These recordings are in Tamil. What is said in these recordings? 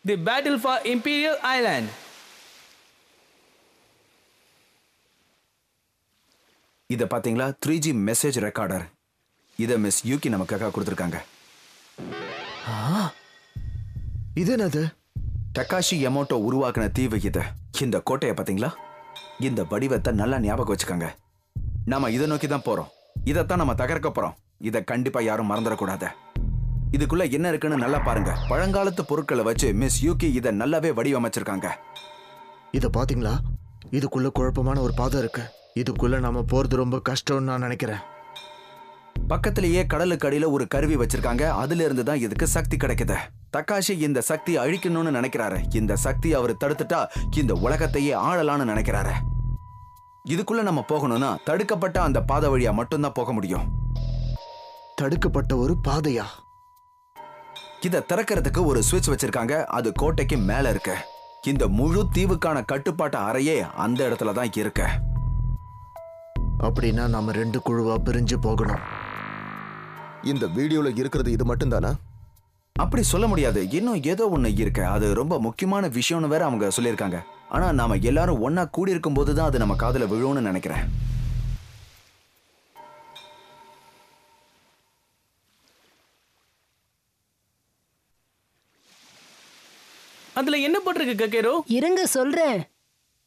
The battle for imperial island. இத பாத்தீங்களா? 3G message recorder. இத மிஸ் யூகி நமக்காக கொடுத்திருக்காங்க. இது என்னது? டக்காஷி யமோட்டோ உருவாக்கின தீவு இது. இந்த கோட்டையை பாத்தீங்களா? இந்த வடிவத்தை நல்லா ஞாபகம் வச்சுக்கோங்க. நாம இதை நோக்கி தான் போறோம். இதைத்தான் நம்ம தகர்க்க போறோம். இதை கண்டிப்பா யாரும் மறந்துடக்கூடாது. இதுக்குள்ள என்ன இருக்குன்னு நல்லா பாருங்க. பழங்காலத்து பொருட்களை வச்சு மிஸ் யூகி இதை நல்லாவே வடிவமைச்சிருக்காங்க. இத பாத்தீங்களா? இதுக்குள்ள குழப்பமான ஒரு பாதை இருக்கு. இதுக்குள்ள நாம போறது ரொம்ப கஷ்டம்னு நான் நினைக்கிறேன். பக்கத்திலேயே கடலுக்கு அடியில ஒரு கருவி வச்சிருக்காங்க. அதுல இருந்து தான் இதுக்கு சக்தி கிடைக்குது. தக்காஷி இந்த சக்தி அழிக்கணும்னு நினைக்கிறாரு. இந்த சக்தி அவர் தடுத்துட்டா இந்த உலகத்தையே ஆளலான்னு நினைக்கிறாரு. இதுக்குள்ள நம்ம போகணும்னா தடுக்கப்பட்ட அந்த பாதை வழியா மட்டும்தான் போக முடியும். தடுக்கப்பட்ட ஒரு பாதையா? இத திறக்கிறதுக்கு ஒரு சுவிட்ச் வச்சிருக்காங்க. அது கோட்டைக்கு மேல இருக்கு. இந்த முழு தீவுக்கான கட்டுப்பாட்டு அறையே அந்த இடத்துல தான் இருக்கு. அப்படின்னா நாம 2 குழுவா பிரிஞ்சு போகணும். இந்த வீடியோல இருக்கிறது இது மட்டும் தானா? அப்படி சொல்ல முடியாது. இன்னும் ஏதோ ஒண்ணு இருக்கு. அது ரொம்ப முக்கியமான விஷயம்னு வேற அவங்க சொல்லியிருக்காங்க. ஆனா நாம எல்லாரும் ஒன்னா கூடி இருக்கும் போதுதான் அது நம்ம காதுல விழுவும்னு நினைக்கிறேன். அதுல என்ன போட்டிருக்கு கக்கேரோ? இருங்க சொல்றேன்.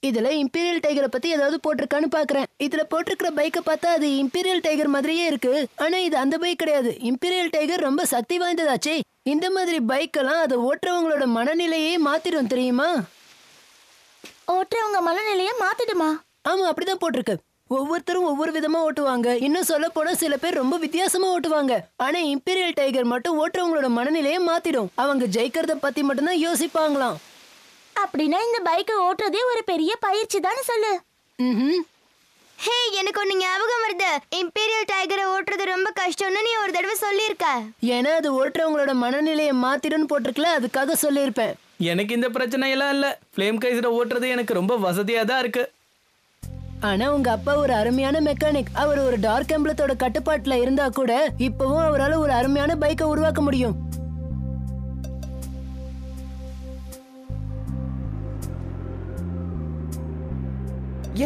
இதுல இம்பீரியல் டைகரை பத்தி ஏதாவது போட்டிருக்கான்னு பாக்குறேன். இதுல போட்டிருக்கிற பைக்கை பார்த்தா அது இம்பீரியல் டைகர் மாதிரியே இருக்கு. ஆனா இது அந்த பைக் கிடையாது. இம்பீரியல் டைகர் ரொம்ப சக்தி வாய்ந்ததாச்சே. இந்த மாதிரி பைக்கெல்லாம் அதை ஓட்டுறவங்களோட மனநிலையே மாத்திடும் தெரியுமா? ஓட்டுறவங்க மனநிலையை மாத்திடுமா? ஆமா, அப்படிதான் போட்டிருக்கு. ஒவ்வொருத்தரும் ஒவ்வொரு விதமா ஓட்டுவாங்க. இன்னும் சொல்ல போனா சில பேர் ரொம்ப வித்தியாசமா ஓட்டுவாங்க. ஆனா இம்பீரியல் டைகர் மட்டும் ஓட்டுறவங்களோட மனநிலையை மாத்திடும். அவங்க ஜெயிக்கிறத பத்தி மட்டும்தான் யோசிப்பாங்களாம். அப்படின்னா இந்த பைக்கை ஓட்டுறதே ஒரு பெரிய பயிற்சி தானே சொல்லு. ஹே, எனக்கு ஒண்ணு ஞாபகம் வருது. இம்பீரியல் டைகரை ஓட்டுறது ரொம்ப கஷ்டம்னு நீ ஒரு தடவை சொல்லியிருக்க. ஏன்னா அது ஓட்டுறவங்களோட மனநிலையை மாத்திடும்னு போட்டிருக்கல, அதுக்காக சொல்லியிருப்பேன். எனக்கு இந்த பிரச்சனை எல்லாம் இல்ல. ஃப்ளேம் கைசரை ஓட்டுறது எனக்கு ரொம்ப வசதியா தான் இருக்கு. ஆனா உங்க அப்பா ஒரு அருமையான மெக்கானிக். அவர் ஒரு டார்க் எம்பளத்தோட கட்டுப்பாட்டுல இருந்தா கூட இப்பவும் அவரால் ஒரு அருமையான பைக்கை உருவாக்க முடியும்.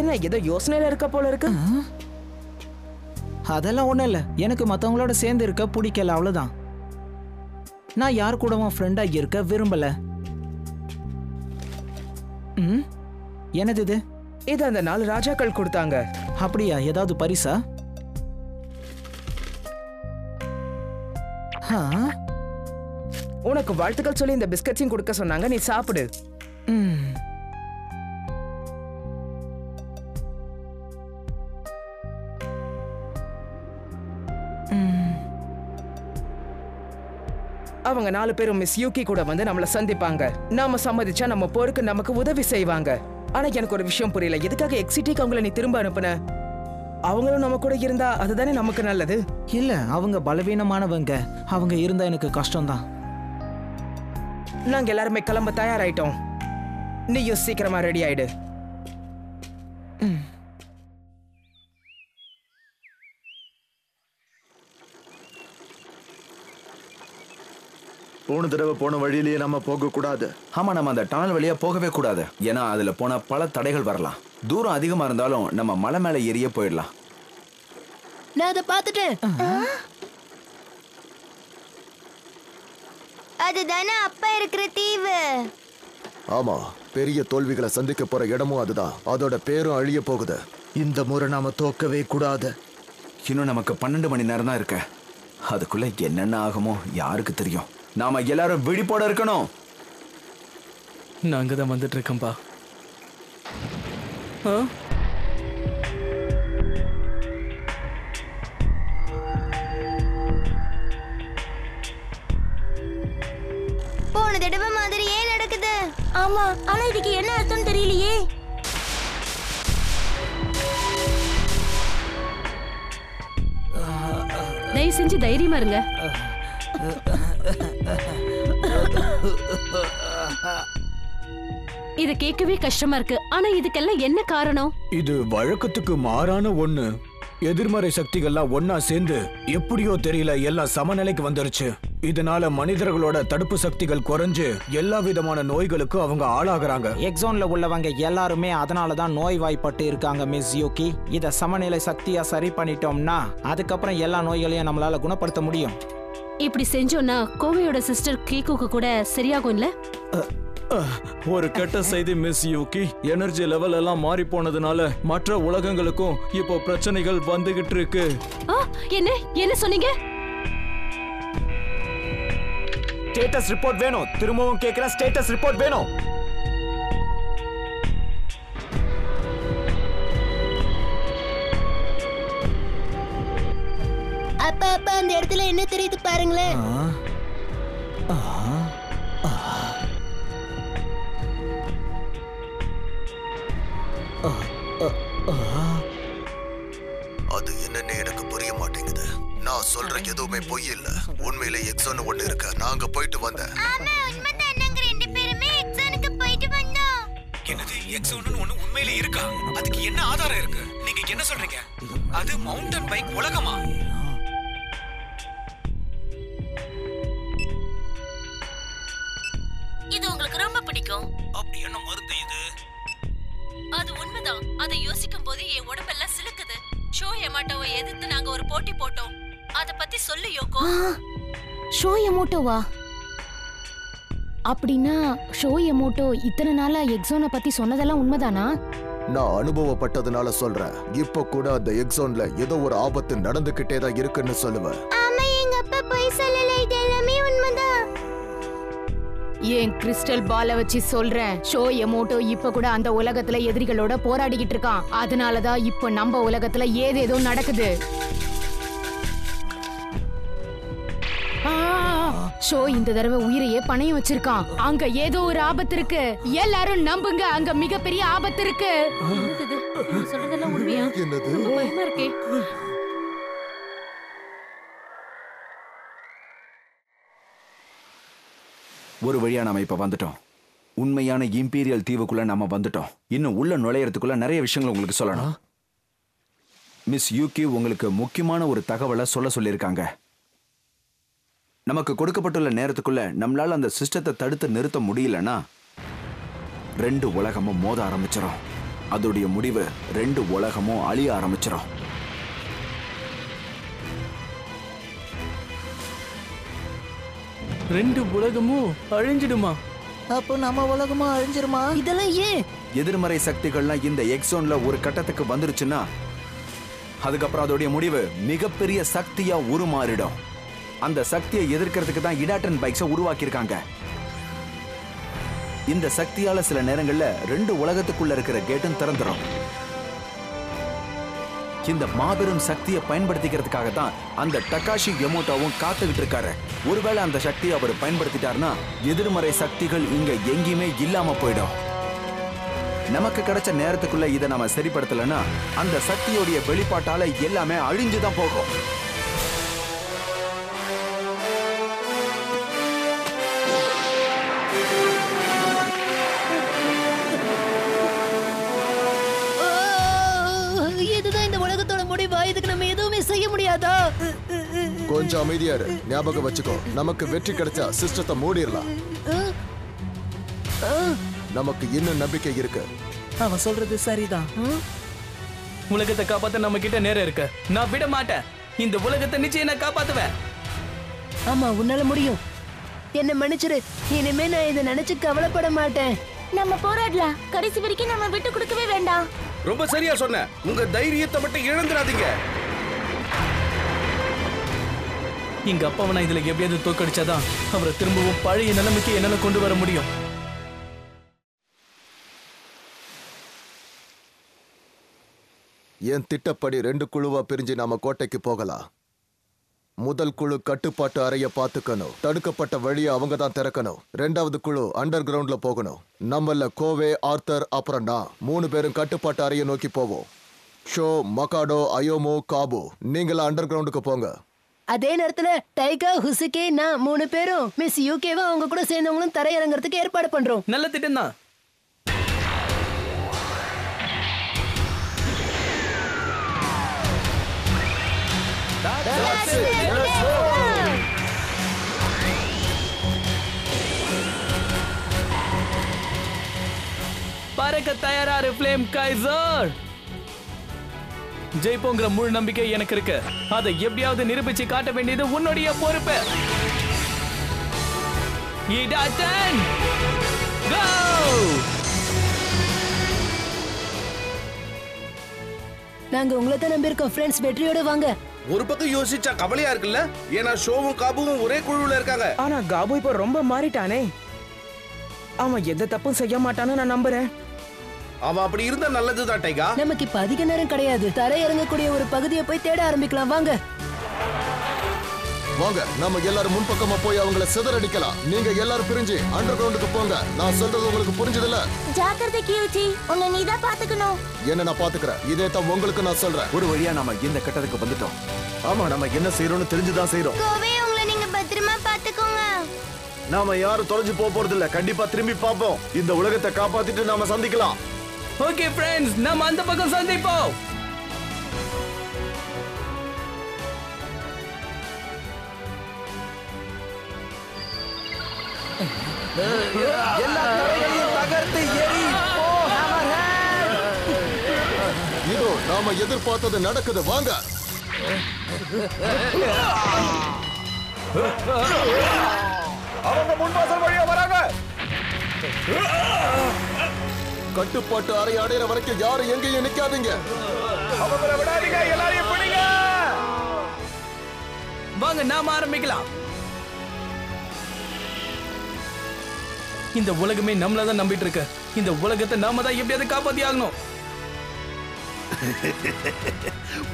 என்ன ஏதோ யோசனையில இருக்க போல இருக்கு? அதெல்லாம் ஒண்ணும் இல்ல. எனக்கு மத்தவங்களோட சேர்ந்து இருக்க பிடிக்கல, அவ்வளவுதான். நான் யார் கூடவும் ஃப்ரெண்டா இருக்க விரும்பல. என்னது இது? இது அந்த 4 ராஜாக்கள் கொடுத்தாங்க. அப்படியா? ஏதாவது பரிசா? உனக்கு வாழ்த்துக்கள் சொல்லி இந்த பிஸ்கட்ஸையும் கொடுக்க சொன்னாங்க. நீ சாப்பிடு. அவங்க 4 பேரும் மிஸ் யூகி கூட வந்து நம்மள சந்திப்பாங்க. நாம சம்மதிச்சா நம்ம போருக்கு நமக்கு உதவி செய்வாங்க. ஆனா எனக்கு ஒரு விஷயம் புரியல. எதுக்காக எக்ஸிட்டிக்கு அவங்கள நீ திரும்ப அனுப்புன? அவங்களும் நம்ம கூட இருந்தா அதுதானே நமக்கு நல்லது. இல்ல, அவங்க பலவீனமானவங்க. அவங்க இருந்தா எனக்கு கஷ்டம்தான். நாங்க எல்லாருமே கிளம்ப தயாராயிட்டோம். நீயும் சீக்கிரமா ரெடி ஆயிடு. போன தடவை போன வழியிலேயே நம்ம போக கூடாது. ஆமா, நம்ம அந்த டனல் வழியா போகவே கூடாது. ஏன்னா அதுல போன பல தடைகள் வரலாம். தூரம் அதிகமா இருந்தாலும் நம்ம மலை மேல ஏறியே போயிடலாம். நான் அதை பார்த்துட்டேன். அதுதானே அப்பா இருக்கிற தீவு. ஆமா, பெரிய தோல்விகளை சந்திக்க போற இடமும் அதுதான். அதோட பேரும் அழிய போகுது. இந்த முறை நாம தோக்கவே கூடாது. இன்னும் நமக்கு 12 மணி நேரம் தான் இருக்கு. அதுக்குள்ள என்னென்ன ஆகுமோ யாருக்கு தெரியும். நாம எல்லாரும் விழிப்போட இருக்கணும். நான் அங்கதான் வந்துட்டு இருக்கேன்பா. போன தடவை மாதிரி ஏன் நடக்குது? ஆமா, ஆனா இதுக்கு என்ன அர்த்தம் தெரியலையே. தயவு செஞ்சு தைரியமா இருங்க. இத கேட்கவே கஷ்டமா இருக்கு. ஆனா இதுக்கெல்லாம் என்ன காரணம்? இது வழக்கத்துக்கு மாறான ஒண்ணு. எதிர்மறை சக்திகள்லாம் ஒன்னா சேர்ந்து எப்படியோ தெரியல எல்லாம் சமநிலைக்கு வந்துருச்சு. இதனால மனிதர்களோட தடுப்பு சக்திகள் குறைஞ்சு எல்லா விதமான நோய்களுக்கும் அவங்க ஆளாகிறாங்க. எக்ஸோன்ல உள்ளவங்க எல்லாருமே அதனால தான் நோய்வாய்ப்பட்டு இருக்காங்க மிஸ் யூகி. இத சமநிலை சக்தியா சரி பண்ணிட்டோம்னா அதுக்கப்புறம் எல்லா நோய்களையும் நம்மளால குணப்படுத்த முடியும். இப்படி செஞ்சோம்னா கோவையோட சிஸ்டர் கீக்குக்கு கூட சரியாகும் இல்ல? ஒரு கெட்ட செய்தி மிஸ் யூகி. எனர்ஜி லெவல் எல்லாம் மாறி போனதுனால மற்ற உலகங்களுக்கும் இப்போ பிரச்சனைகள் வந்துகிட்டு இருக்கு. என்ன சொன்னீங்க? ஸ்டேட்டஸ் ரிப்போர்ட் வேணும். திரும்பவும் கேக்குறேன், ஸ்டேட்டஸ் ரிப்போர்ட் வேணும். அப்பா அந்த இடத்துல என்ன தெரியுது பாருங்களேன். அது என்னன்னு எனக்கு புரிய மாட்டேங்குது. நான் சொல்ற எதுவுமே பொய் இல்ல. உண்மையில எக்ஸோன் ஒண்ணு இருக்கு. நாங்க போயிட்டு வந்தேன். ஆமா உண்மைதான். நாங்க ரெண்டு பேருமே எக்ஸோனுக்கு போயிட்டு வந்தோம். என்னது எக்ஸோன் ஒண்ணு உண்மையிலே இருக்கா? அதுக்கு என்ன ஆதாரம் இருக்கு? நீங்க என்ன சொல்றீங்க? அது மவுண்டன் பைக் உலகமா? இது உங்களுக்கு ரொம்ப பிடிக்கும். அப்படி என்ன மருந்து இது? அது உண்மைதான். அதை யோசிக்கும் போது என் உடம்பெல்லாம் சிலுக்குது. ஷோ எமாட்டோவை எதிர்த்து நாங்க ஒரு போட்டி போட்டோம். அத பத்தி சொல்லு யோகோ. ஷோ எமோட்டோவா? அப்படின்னா ஷோ எமோட்டோ இத்தனை நாளா எக்ஸோனை பத்தி சொன்னதெல்லாம் உண்மைதானா? நான் அனுபவப்பட்டதுனால சொல்றேன். இப்ப கூட அந்த எக்ஸோன்ல ஏதோ ஒரு ஆபத்து நடந்துகிட்டே தான் இருக்குன்னு சொல்லுவேன். ஆமா எங்க அப்பா போய் சொல்லல. இது எல்லாமே உண்மைதான். ஏன் கிறிஸ்டல் பால வச்சு சொல்றேன். ஷோ எமோட்டோ இப்ப கூட அந்த உலகத்துல எதிரிகளோட போராடிக்கிட்டு இருக்கான். அதனாலதான் இப்ப நம்ம உலகத்துல ஏதேதோ நடக்குது. ஷோ இந்த தடவை உயிரையே பணையம் வச்சிருக்கான். அங்க ஏதோ ஒரு ஆபத்து இருக்கு. எல்லாரும் நம்புங்க, அங்க மிகப்பெரிய ஆபத்து இருக்கு. சொல்றதெல்லாம் உண்மையா? என்னது? பயமா இருக்கே. ஒரு வழியா நாம இப்ப வந்துட்டோம். உண்மையான இம்பீரியல் தீவுக்குள்ள நாம வந்துட்டோம். இன்னும் உள்ள நுழையறதுக்குள்ள நிறைய விஷயங்கள் உங்களுக்கு சொல்லணும். மிஸ் யூகி உங்களுக்கு முக்கியமான ஒரு தகவலை சொல்லியிருக்காங்க. நமக்கு கொடுக்கப்பட்டுள்ள நேரத்துக்குள்ள நம்மளால அந்த சிஸ்டத்தை தடுத்து நிறுத்த முடியலன்னா 2 உலகமும் மோத ஆரம்பிச்சிடும். அதோடைய முடிவு 2 உலகமும் அழிய ஆரம்பிச்சிடும். ரெண்டு உலகமும் அழிஞ்சிடுமா? அப்போ நம்ம உலகமா அழிஞ்சிருமா? இதெல்லாம் ஏன்? எதிர்மறை சக்திகள்லாம் இந்த எக்ஸோன்ல ஒரு கட்டத்துக்கு வந்துருச்சுன்னா அதுக்கப்புறம் அதோடைய முடிவு மிகப்பெரிய சக்தியா உருமாறிடும். அந்த சக்தியை எதிர்க்கிறதுக்கு தான் இடாட்டன் பைக்ஸை உருவாக்கியிருக்காங்க. இந்த சக்தியால சில நேரங்கள்ல 2 உலகத்துக்குள்ள இருக்கிற கேட்டும் திறந்துடும். இந்த மாபெரும் சக்தியை பயன்படுத்திக்கிறதுக்காக தான் அந்த டகாஷி எமோட்டோவும் காத்துக்கிட்டு இருக்காரு. ஒருவேளை அந்த சக்தியை அவர் பயன்படுத்திட்டாருன்னா எதிர்மறை சக்திகள் இங்க எங்கேயுமே இல்லாம போயிடும். நமக்கு கிடைச்ச நேரத்துக்குள்ள இதை நாம சரிப்படுத்தலன்னா அந்த சக்தியோடைய வெளிப்பாட்டால எல்லாமே அழிஞ்சுதான் போகும். இதுதான் இந்த உலகத்தோட முடிவா? இதுக்கு நம்ம எதுவுமே செய்ய முடியாதா? கொஞ்சம் அமைதியா இரு. ஞாபகம் வச்சுக்கோ, நமக்கு வெற்றி கிடைச்சா சிஸ்டத்தை மூடிடலாம். நமக்கு இன்னும் நம்பிக்கை இருக்கு. அவன் சொல்றது சரிதான். உலகத்தை காப்பாத்த நம்ம கிட்ட நேரம் இருக்கு. நான் விட மாட்டேன். இந்த உலகத்தை நிச்சயம் நான் காப்பாத்துவேன். ஆமா உன்னால முடியும். என்ன மன்னிச்சிரு. இனிமே நான் இதை நினைச்சு கவலைப்பட மாட்டேன். நம்ம போராடலாம். கடைசி வரைக்கும் நம்ம விட்டு கொடுக்கவே வேண்டாம். ரொம்ப சரியா சொன்ன. உங்க தைரியத்தை மட்டும் இழந்துடாதீங்க. எங்க அப்பாவை நான் இதுல எப்படியாவது தோக்கடிச்சாதான் அவரை திரும்பவும் பழைய நிலைமைக்கு என்னால கொண்டு வர முடியும். என் திட்டப்படி 2 குழுவா பிரிஞ்சு நாம கோட்டைக்கு போகலாம். முதல் குழு கட்டுப்பாட்டு அறைய பாத்துக்கணும். தடுக்கப்பட்ட வழியை அவங்க தான் திறக்கணும். 2வது குழு அண்டர் கிரவுண்ட்ல போகணும். நம்மள கோவே, ஆர்த்தர் அப்புறம் நான் 3 பேரும் கட்டுப்பாட்டு அறையை நோக்கி போவோம். ஷோ, மகாடோ, அயோமோ, காபு நீங்களா அண்டர் கிரவுண்டுக்கு போங்க. அதே நேரத்துல டைகா, ஹுசுகே, நான் 3 பேரும் மிஸ் யூகேவா அவங்க கூட சேர்ந்தவங்களும் தரையிறங்கிறதுக்கு ஏற்பாடு பண்றோம். நல்ல திட்டம் தான். பறக்க தயாராரு ஃப்ளேம் கைசர். ஜெயிப்போங்கிற முழு நம்பிக்கை எனக்கு இருக்கு. அதை எப்படியாவது நிரூபிச்சு காட்ட வேண்டியது உன்னுடைய பொறுப்பு. நாங்க உங்களை தான் நம்பியிருக்கோம் ஃப்ரெண்ட்ஸ். வெற்றியோட வாங்க. ஒரு பக்கம் யோசிச்சா கவலையா இருக்குல்ல, ஏன்னா ஷோவும் காபுவும் ஒரே குழுவுல இருக்காங்க. ஆனா காபு இப்ப ரொம்ப மாறிட்டானே. அவன் எந்த தப்பும் செய்ய மாட்டான்னு நான் நம்புறேன். அவன் அப்படி இருந்தா நல்லதுதான் டைகா. நமக்கு இப்ப அதிக நேரம் கிடையாது. தரை இறங்கக்கூடிய ஒரு பகுதியை போய் தேட ஆரம்பிக்கலாம். வாங்க வாங்க, நம்ம எல்லாரும் முன்பக்கமா போய் அவங்கள சிதறடிக்கலாம். நீங்க எல்லாரும் பிரிஞ்சு அண்டர் கிரவுண்டுக்கு போங்க. நான் சொல்றது உங்களுக்கு புரிஞ்சதில்ல? ஜாக்கிரதை கியூச்சி, உன்னை நீதான் பாத்துக்கணும். என்ன நான் பாத்துக்கிறேன். இதே தான் உங்களுக்கு நான் சொல்றேன். ஒரு வழியா நாம இந்த கட்டத்துக்கு வந்துட்டோம். ஆமா, நம்ம என்ன செய்யறோம்னு தெரிஞ்சுதான் செய்யறோம். கோவே, உங்களை நீங்க பத்திரமா பாத்துக்கோங்க. நாம யாரும் தொலைஞ்சு போறது இல்ல. கண்டிப்பா திரும்பி பார்ப்போம். இந்த உலகத்தை காப்பாத்திட்டு நாம சந்திக்கலாம். ஓகே ஃப்ரெண்ட்ஸ், நம்ம அந்த பக்கம் சந்திப்போம். எல்லா தடைகளையும் தகர்த்து எரி. போ ஹேமர்ஹெட். இதோ நாம எதிர்பார்த்தது நடக்குது. வாங்க. அவங்க முன்வாசல் வழியா வராங்க. கட்டுப்பாட்டு அறை அடையிற வரைக்கும் யாரும் எங்கேயும் நிக்காதீங்க. அவங்கள விடாதீங்க, எல்லாரையும் பிடிங்க. வாங்க, நாம ஆரம்பிக்கலாம். இந்த உலகமே நம்மள தான் நம்பிட்டு இருக்கு. இந்த உலகத்தை நாம தான் எப்படியாவது காப்பாத்தி ஆகணும்.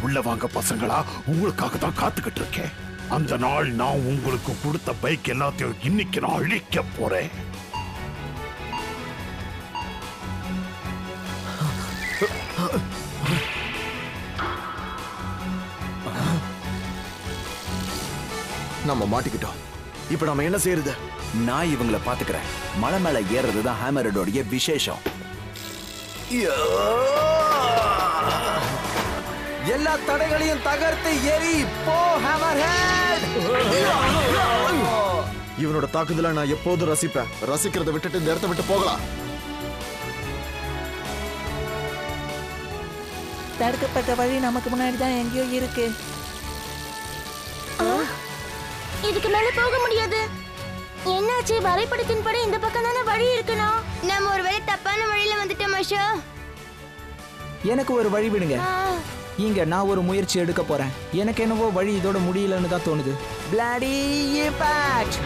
உள்ள வாங்க பசங்களா, உங்களுக்காக தான் காத்துக்கிட்டு இருக்கேன். அந்த நாள் நான் உங்களுக்கு கொடுத்த பைக் எல்லாத்தையும் இன்னைக்கு நான் அழிக்க போறேன். நம்ம மாட்டிக்கிட்டோம். இப்ப நம்ம என்ன செய்யறது? நான் இவங்களை பாத்துக்கிறேன். மலை மேல ஏறதுதான் ஹேமரடோடைய விசேஷம். எல்லா தடைகளையும் தகர்த்து எரி. போ ஹேமர்ஹெட். இவனோட தாக்குதலை நான் எப்போதும் ரசிப்பேன். ரசிக்கிறத விட்டுட்டு இந்த இடத்தை விட்டு போகலாம். தடுக்கப்பட்ட வழி நமக்கு முன்னாடி தான் எங்கேயோ இருக்கு. இதுக்கு மேல போக முடியாது. என்னாச்சு? வரைபடத்தின்படி இந்த பக்கம் தானே வழி இருக்கணும். நம்ம ஒருவேளை தப்பான வழியில வந்துட்டோம் அஷோ. எனக்கு ஒரு வழி விடுங்க. இங்க நான் ஒரு முயற்சி எடுக்க போறேன். எனக்கு என்னவோ வழி இதோட முடியலன்னு தான் தோணுது. Bloody impact.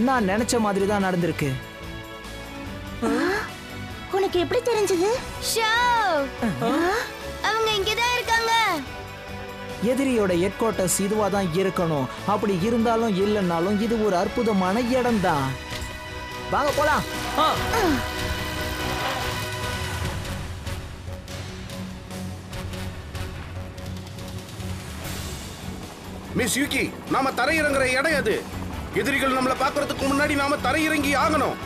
நான் நினைச்ச மாதிரி தான் நடந்திருக்கு. உனக்கு எப்படி தெரிஞ்சது? ஷோ, அவங்க இங்க தான் இருக்காங்க. எதிரியோட ஹெட் குவார்ட்டர்ஸ் இதுவா தான் இருக்கணும். அப்படி இருந்தாலும் இல்லைன்னாலும் இது ஒரு அற்புதமான இடம் தான். வாங்க போலாம். மிஸ் யூகி, நாம தரையிறங்குற இடம் அது. எதிரிகள் நம்மள பாக்குறதுக்கு முன்னாடி நாம தரையிறங்கி ஆகணும்.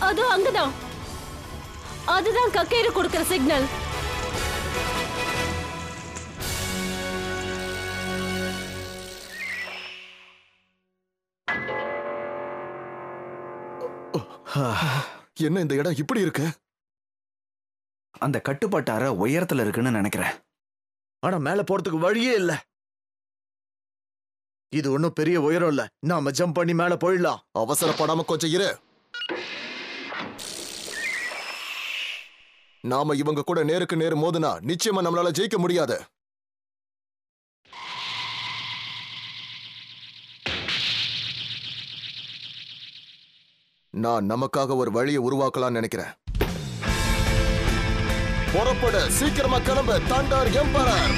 அது அங்கதான். அதுதான் கக்கேரு கொடுக்கிற சிக்னல். என்ன இந்த இடம் இப்படி இருக்கு? அந்த கட்டுப்பாட்டு அறை உயரத்துல இருக்குன்னு நினைக்கிறேன். ஆனா மேல போறதுக்கு வழியே இல்ல. இது ஒன்னும் பெரிய உயரம் இல்ல. நாம ஜம்ப் பண்ணி மேல போயிடலாம். அவசரப்படாம கொஞ்சம் இரு. நாம இவங்க கூட நேருக்கு நேர் மோதுனா நிச்சயமா நம்மளால ஜெயிக்க முடியாது. நான் நமக்காக ஒரு வழியை உருவாக்கலாம்னு நினைக்கிறேன். புறப்படு, சீக்கிரமா கிளம்பு தண்டர் எம்பரர்.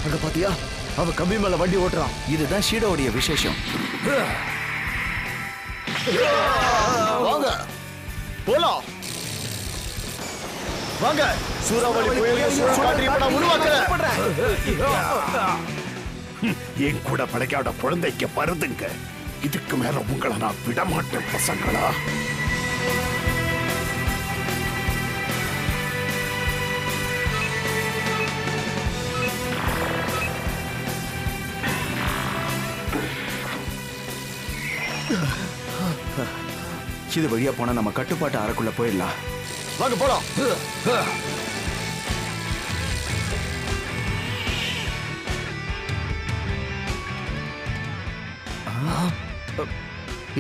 அங்க பாத்தியா, அவ கம்பி மேல வண்டி ஓட்டுறான். இதுதான் ஷீடோடைய விசேஷம். வாங்க போலாம். வாங்க, சூறாவளி புயல் காற்று இப்ப நான் உருவாக்குறேன். என் கூட விளையாட குழந்தைக்கு வருதுங்க. இதுக்கு மேல உங்களை நான் விடமாட்டேன் பசங்களா. இது வழியா போனா நம்ம கட்டுப்பாட்டு அறைக்குள்ள போயிடலாம். வாங்க போலாம்.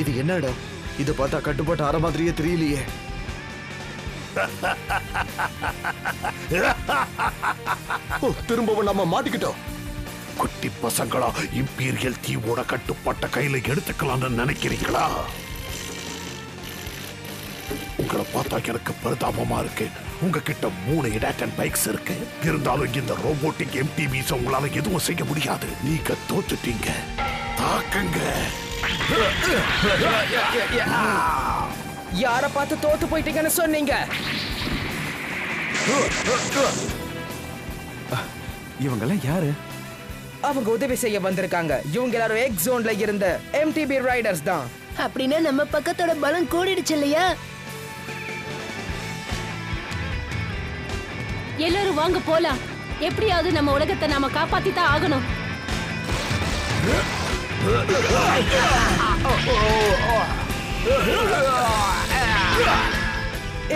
இது என்ன இடம்? இதை பார்த்தா கட்டுப்பாட்டு அறை மாதிரியே தெரியலையே. திரும்பவும் நம்ம மாட்டிக்கிட்டோம். குட்டி பசங்களா, இம்பீரியல் தீவோட கட்டுப்பாட்ட கையில எடுத்துக்கலாம்னு நினைக்கிறீங்களா? உங்களை பார்த்தா எனக்கு பரிதாபமா இருக்கு. உங்ககிட்ட 3 இடாட்டன் பைக்ஸ் இருக்கு. இருந்தாலும் இந்த ரோபோட்டிக் எம்டிவிஸ் உங்களால எதுவும் செய்ய முடியாது. நீங்க தோத்துட்டீங்க. தாக்குங்க. யார பார்த்து தோத்து போயிட்டீங்கன்னு சொன்னீங்க? இவங்கெல்லாம் யாரு? அவங்க உதவி செய்ய வந்திருக்காங்க. இவங்க எல்லாரும் எக்ஸ் ஜோன்ல இருந்த எம்டிபி ரைடர்ஸ் தான். அப்படின்னா நம்ம பக்கத்தோட பலம் கூடிடுச்சு இல்லையா? எல்லாரும் வாங்க போலாம். எப்படியாவது நம்ம உலகத்தை நாம காப்பாத்தி தான் ஆகணும்.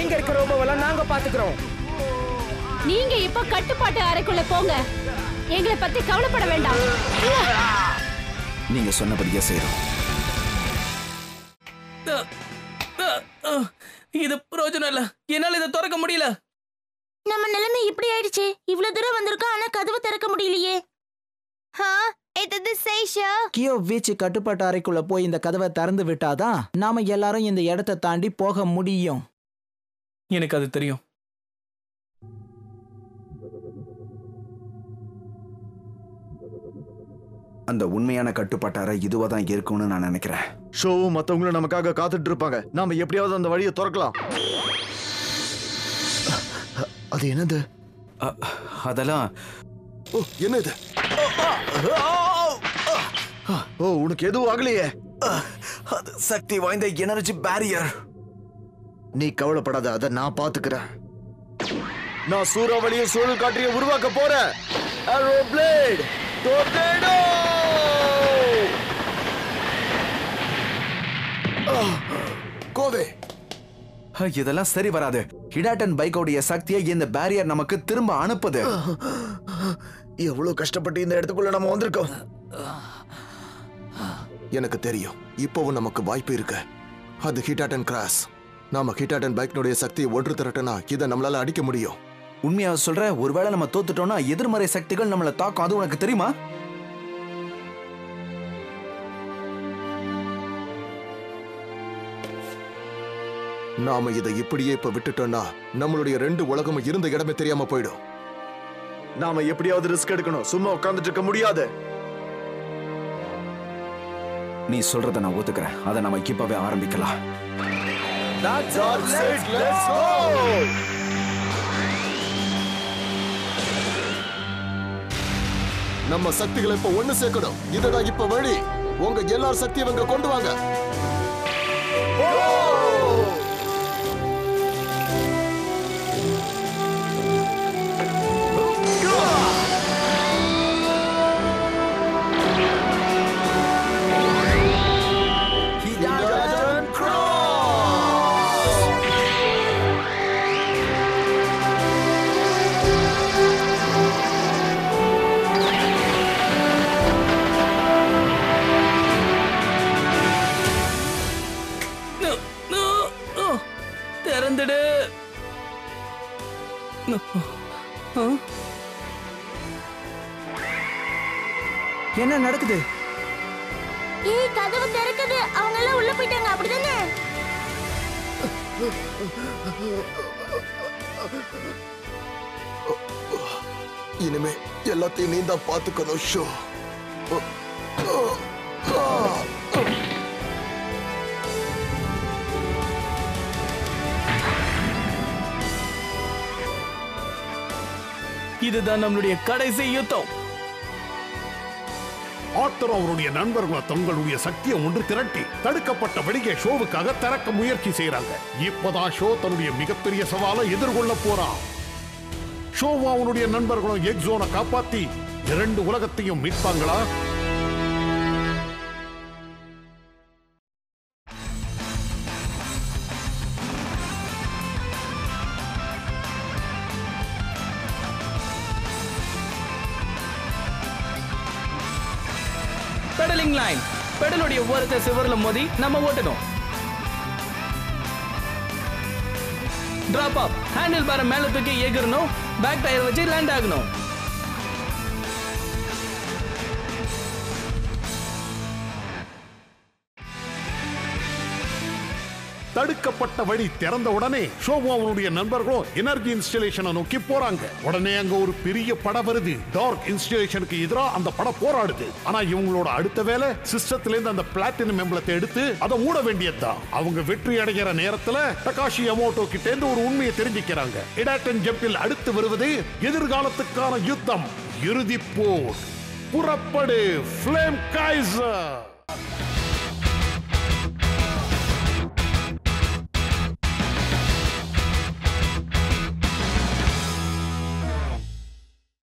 எங்க இருக்க ரோபோவெல்லாம் நாங்க பாத்துக்கிறோம். நீங்க இப்ப கட்டுப்பாட்டு அறைக்குள்ள போங்க. எங்களை பத்தி கவலைப்பட வேண்டாம். நீங்க சொன்னபடியே செய்றோம். இது பிரயோஜனம் இல்ல. என்னால இதை திறக்க முடியல. நம்ம நிலைமை இப்படி ஆயிடுச்சு. இவ்வளவு தூரம் வந்திருக்கோம், ஆனா கதவு திறக்க முடியலையே. கியோ வீச்சு கட்டுப்பாட்டு அறைக்குள்ள போய் இந்த கதவை திறந்து விட்டாதான் நாம எல்லாரும் இந்த இடத்தை தாண்டி போக முடியும். எனக்கு அது தெரியும். அந்த உண்மையான கட்டுப்பாட்டு அறை இதுவா தான் இருக்கும்னு நான் நினைக்கிறேன். ஷோவும் மத்தவங்களும் நமக்காக காத்துட்டு இருப்பாங்க. நாம எப்படியாவது அந்த வழியை திறக்கலாம். அது என்னது? அதெல்லாம் என்ன இது? ஓ, உனக்கு எதுவும் ஆகலையே. அது சக்தி வாய்ந்த எனர்ஜி பேரியர். நீ கவலைப்படாத, அதை நான் பாத்துக்கிறேன். நான் சூறாவளியை சூழல் காற்றியை உருவாக்க போறேன். Arrow blade, tornado! கோவே, இதெல்லாம் சரி வராது. ஹிடாட்டன் பைக்கோடைய சக்தியை இந்த பேரியர் நமக்கு திரும்ப அனுப்புது. எவ்வளவு கஷ்டப்பட்டு இந்த இடத்துக்குள்ள நம்ம வந்திருக்கோம். எனக்கு தெரியும், இப்பவும் நமக்கு வாய்ப்பு இருக்கு. அது ஹிடாட்டன் கிராஸ். நாம ஹிடாட்டன் பைக்னுடைய சக்தியை ஒன்று திரட்டினா இதை நம்மளால அடிக்க முடியும். உண்மையா சொல்ற? ஒருவேளை நம்ம தோத்துட்டோம்னா எதிர்மறை சக்திகள் நம்மள தாக்கும். அது உனக்கு தெரியுமா? நாம இதை இப்படியே இப்ப விட்டுட்டோம்னா நம்மளுடைய 2 உலகமும் இருந்த இடமே தெரியாம போயிடும். நாம எப்படியாவது ரிஸ்க் எடுக்கணும். சும்மா உட்கார்ந்துட்டு இருக்க முடியாது. நீ சொல்றத நான் ஒத்துக்கிறேன். அதை நம்ம இப்பவே ஆரம்பிக்கலாம். நம்ம சக்திகளை இப்ப ஒண்ணு சேர்க்கணும். இதுதான் இப்ப வழி. உங்க எல்லார் சக்தியை இவங்க கொண்டு வாங்க. திறந்துடு. என்ன நடக்குது? ஏய், கதவு திறக்குது. அவங்க எல்லாம் உள்ள போயிட்டாங்க, அப்படிதானே? இனிமே எல்லாத்தையும் நீ தான் பாத்துக்கணும். ஷோ, இதுதான் நம்மளுடைய கடைசி யுத்தம். மாத்திரம் அவருடைய நண்பர்களை தங்களுடைய சக்தியை ஒன்று திரட்டி தடுக்கப்பட்ட வெளியே ஷோவுக்காக திறக்க முயற்சி செய்யறாங்க. இப்பதான் ஷோ தன்னுடைய மிகப்பெரிய சவாலை எதிர்கொள்ள போறான். ஷோவும் அவனுடைய நண்பர்களும் எக்ஸோனை காப்பாத்தி 2 உலகத்தையும் மீட்பாங்களா? Pedalling line. பெடலுடைய ஓரத்தை சிவர்ல மோதி நம்ம ஓட்டணும். டிராப் அப். ஹேண்டில் பார மேல தூக்கி எகிரணும். பேக் டயர் வச்சு லேண்ட் ஆகணும். தடுக்கப்பட்ட வழி திறந்த உடனே ஷோவும் அவனுடைய நண்பர்களும் எனர்ஜி இன்ஸ்டாலேஷனை நோக்கி போறாங்க. உடனே அங்க ஒரு பெரிய படம் வருது. டார்க் இன்ஸ்டாலேஷனுக்கு எதிராக அந்த படம் போராடுது. ஆனா இவங்களோட அடுத்த வேலை சிஸ்டத்துல இருந்து அந்த பிளாட்டினம் எம்பளத்தை எடுத்து அதை மூட வேண்டியதுதான். அவங்க வெற்றி அடைகிற நேரத்துல டகாஷி யமோட்டோ கிட்ட இருந்து ஒரு உண்மையை தெரிஞ்சுக்கிறாங்க. இடாட்டன் ஜம்பில் அடுத்து வருவது எதிர்காலத்துக்கான யுத்தம், இறுதி போர். புறப்படு ஃப்ளேம் கைசர்.